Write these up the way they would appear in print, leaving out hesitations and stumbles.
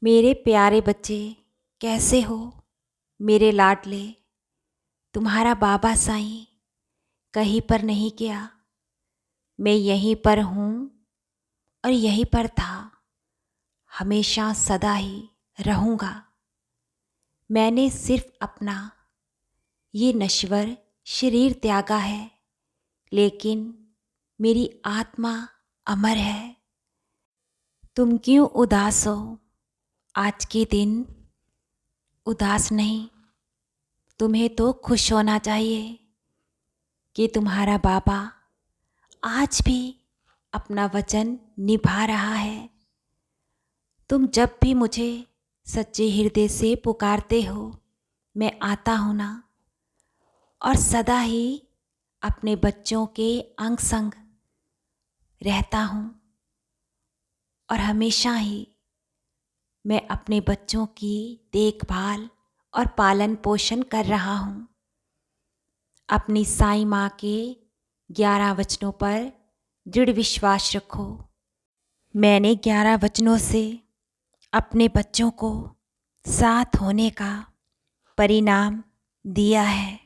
मेरे प्यारे बच्चे, कैसे हो? मेरे लाडले, तुम्हारा बाबा साईं कहीं पर नहीं गया। मैं यहीं पर हूँ और यहीं पर था, हमेशा सदा ही रहूँगा। मैंने सिर्फ अपना ये नश्वर शरीर त्यागा है, लेकिन मेरी आत्मा अमर है। तुम क्यों उदास हो? आज के दिन उदास नहीं, तुम्हें तो खुश होना चाहिए कि तुम्हारा बाबा आज भी अपना वचन निभा रहा है। तुम जब भी मुझे सच्चे हृदय से पुकारते हो, मैं आता हूँ ना, और सदा ही अपने बच्चों के अंग संग रहता हूँ और हमेशा ही मैं अपने बच्चों की देखभाल और पालन पोषण कर रहा हूँ। अपनी साईं माँ के 11 वचनों पर दृढ़ विश्वास रखो। मैंने 11 वचनों से अपने बच्चों को साथ होने का परिणाम दिया है।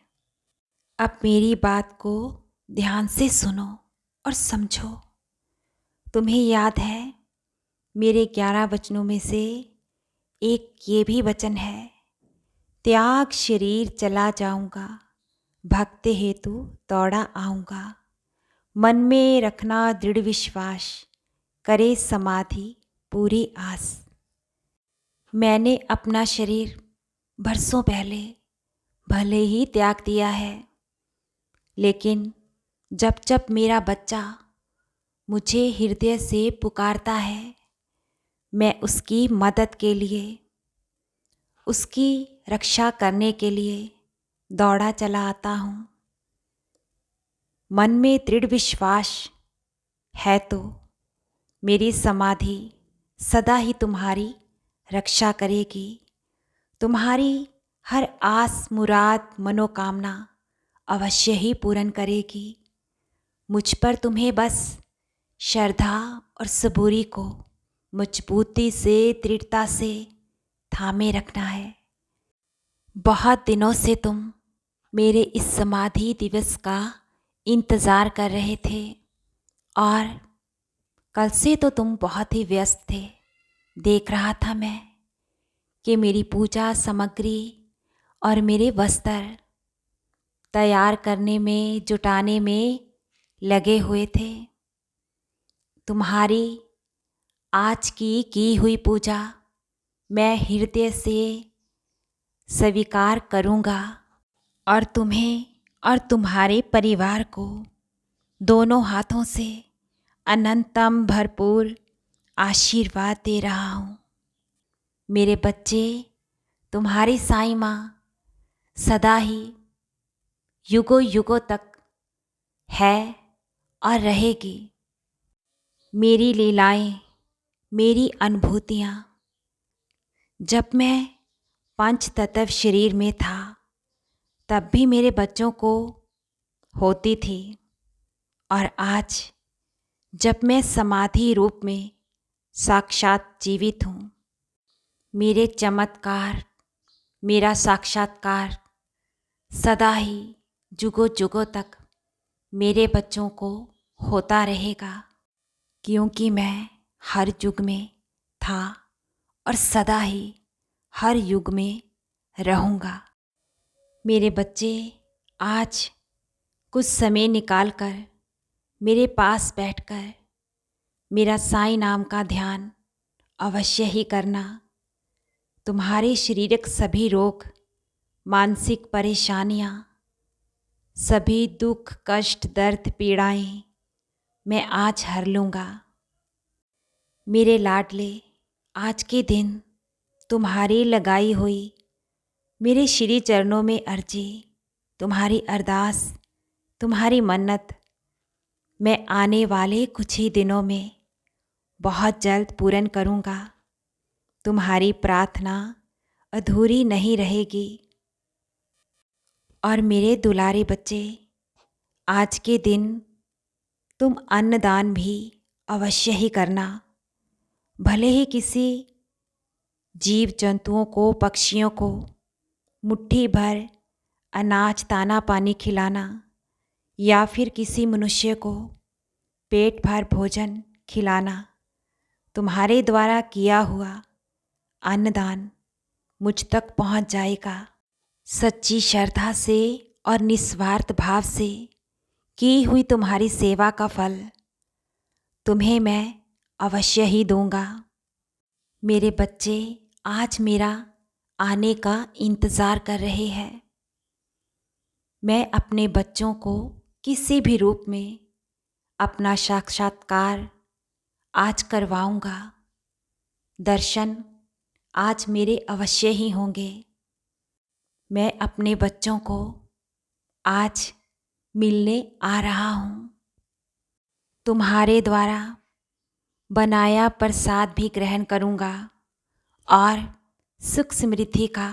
अब मेरी बात को ध्यान से सुनो और समझो। तुम्हें याद है, मेरे 11 वचनों में से एक ये भी वचन है, त्याग शरीर चला जाऊंगा, भक्त हेतु दौड़ा आऊंगा। मन में रखना दृढ़ विश्वास, करे समाधि पूरी आस। मैंने अपना शरीर बरसों पहले भले ही त्याग दिया है, लेकिन जब जब मेरा बच्चा मुझे हृदय से पुकारता है, मैं उसकी मदद के लिए, उसकी रक्षा करने के लिए दौड़ा चला आता हूँ। मन में दृढ़ विश्वास है तो मेरी समाधि सदा ही तुम्हारी रक्षा करेगी। तुम्हारी हर आस मुराद मनोकामना अवश्य ही पूर्ण करेगी। मुझ पर तुम्हें बस श्रद्धा और सबूरी को मजबूती से, दृढ़ता से थामे रखना है। बहुत दिनों से तुम मेरे इस समाधि दिवस का इंतज़ार कर रहे थे और कल से तो तुम बहुत ही व्यस्त थे। देख रहा था मैं कि मेरी पूजा सामग्री और मेरे वस्त्र तैयार करने में, जुटाने में लगे हुए थे। तुम्हारी आज की हुई पूजा मैं हृदय से स्वीकार करूँगा और तुम्हें और तुम्हारे परिवार को दोनों हाथों से अनंतम भरपूर आशीर्वाद दे रहा हूँ। मेरे बच्चे, तुम्हारी साईं माँ सदा ही युगों युगों तक है और रहेगी। मेरी लीलाएं, मेरी अनुभूतियाँ जब मैं पंच तत्व शरीर में था तब भी मेरे बच्चों को होती थी, और आज जब मैं समाधि रूप में साक्षात जीवित हूँ, मेरे चमत्कार, मेरा साक्षात्कार सदा ही जुगों जुगों तक मेरे बच्चों को होता रहेगा, क्योंकि मैं हर युग में था और सदा ही हर युग में रहूँगा। मेरे बच्चे, आज कुछ समय निकालकर मेरे पास बैठकर मेरा साईं नाम का ध्यान अवश्य ही करना। तुम्हारे शारीरिक सभी रोग, मानसिक परेशानियाँ, सभी दुख, कष्ट, दर्द, पीड़ाएं मैं आज हर लूँगा। मेरे लाडले, आज के दिन तुम्हारी लगाई हुई मेरे श्री चरणों में अर्जी, तुम्हारी अरदास, तुम्हारी मन्नत मैं आने वाले कुछ ही दिनों में बहुत जल्द पूर्ण करूँगा। तुम्हारी प्रार्थना अधूरी नहीं रहेगी। और मेरे दुलारे बच्चे, आज के दिन तुम अन्नदान भी अवश्य ही करना। भले ही किसी जीव जंतुओं को, पक्षियों को मुट्ठी भर अनाज दाना पानी खिलाना या फिर किसी मनुष्य को पेट भर भोजन खिलाना, तुम्हारे द्वारा किया हुआ अन्नदान मुझ तक पहुंच जाएगा। सच्ची श्रद्धा से और निस्वार्थ भाव से की हुई तुम्हारी सेवा का फल तुम्हें मैं अवश्य ही दूंगा। मेरे बच्चे आज मेरा आने का इंतज़ार कर रहे हैं। मैं अपने बच्चों को किसी भी रूप में अपना साक्षात्कार आज करवाऊंगा। दर्शन आज मेरे अवश्य ही होंगे। मैं अपने बच्चों को आज मिलने आ रहा हूँ। तुम्हारे द्वारा बनाया प्रसाद भी ग्रहण करूँगा और सुख समृद्धि का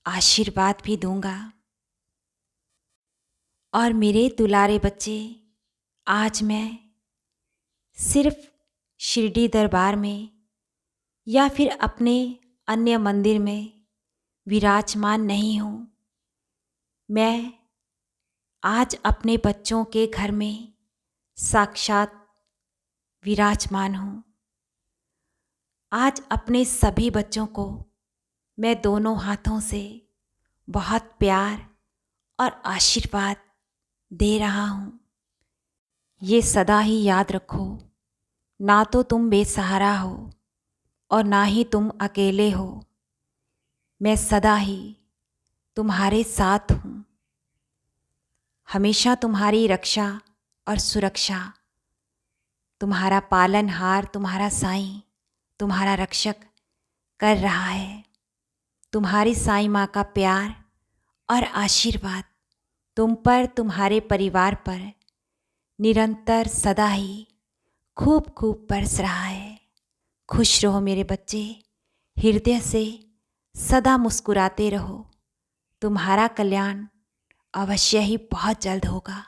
आशीर्वाद भी दूंगा। और मेरे दुलारे बच्चे, आज मैं सिर्फ शिरडी दरबार में या फिर अपने अन्य मंदिर में विराजमान नहीं हूँ। मैं आज अपने बच्चों के घर में साक्षात विराजमान हूँ। आज अपने सभी बच्चों को मैं दोनों हाथों से बहुत प्यार और आशीर्वाद दे रहा हूँ। ये सदा ही याद रखो, ना तो तुम बेसहारा हो और ना ही तुम अकेले हो। मैं सदा ही तुम्हारे साथ हूँ। हमेशा तुम्हारी रक्षा और सुरक्षा, तुम्हारा पालनहार, तुम्हारा साईं, तुम्हारा रक्षक कर रहा है। तुम्हारी साईं माँ का प्यार और आशीर्वाद तुम पर, तुम्हारे परिवार पर निरंतर सदा ही खूब खूब बरस रहा है। खुश रहो मेरे बच्चे, हृदय से सदा मुस्कुराते रहो। तुम्हारा कल्याण अवश्य ही बहुत जल्द होगा।